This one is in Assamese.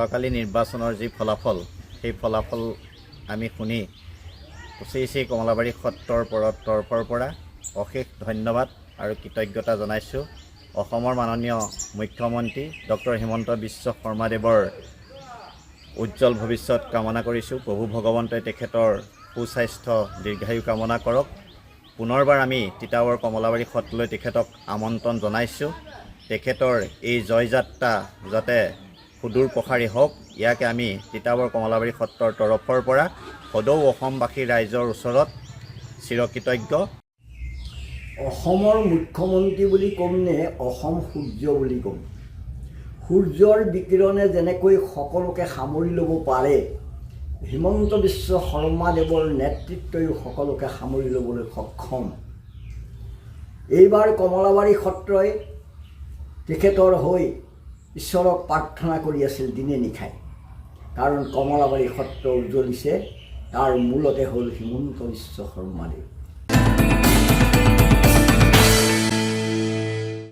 যোৱাকালি নিৰ্বাচনৰ যি ফলাফল সেই ফলাফল আমি শুনি শ্ৰী শ্ৰী কমলাবাৰী সত্ৰৰ তৰফৰ পৰা অশেষ ধন্যবাদ আৰু কৃতজ্ঞতা জনাইছোঁ। অসমৰ মাননীয় মুখ্যমন্ত্ৰী ডক্টৰ হিমন্ত বিশ্ব শৰ্মাদেৱৰ উজ্জ্বল ভৱিষ্যত কামনা কৰিছোঁ। প্ৰভু ভগৱন্তই তেখেতৰ সুস্বাস্থ্য দীৰ্ঘায়ু কামনা কৰক। পুনৰবাৰ আমি তিতাবৰ কমলাবাৰী সত্ৰলৈ তেখেতক আমন্ত্ৰণ জনাইছোঁ। তেখেতৰ এই জয়যাত্ৰা যাতে সুদূৰ প্ৰসাৰী হওক, ইয়াকে আমি তিতাবৰ কমলাবাৰী সত্ৰৰ তৰফৰ পৰা সদৌ অসমবাসী ৰাইজৰ ওচৰত চিৰকৃতজ্ঞ। অসমৰ মুখ্যমন্ত্ৰী বুলি ক'ম নে অসম সূৰ্য বুলি ক'ম? সূৰ্যৰ বিকিৰণে যেনেকৈ সকলোকে সামৰি ল'ব পাৰে, হিমন্ত বিশ্ব শৰ্মাদেৱৰ নেতৃত্বইও সকলোকে সামৰি ল'বলৈ সক্ষম। এইবাৰ কমলাবাৰী সত্ৰই তেখেতৰ হৈ ঈশ্বৰক প্ৰাৰ্থনা কৰি আছিল দিনে নিশাই, কাৰণ কমলাবাৰী সত্ৰ উজ্বলিছে, তাৰ মূলতে হ'ল হিমন্ত বিশ্ব শৰ্মাদেৱ।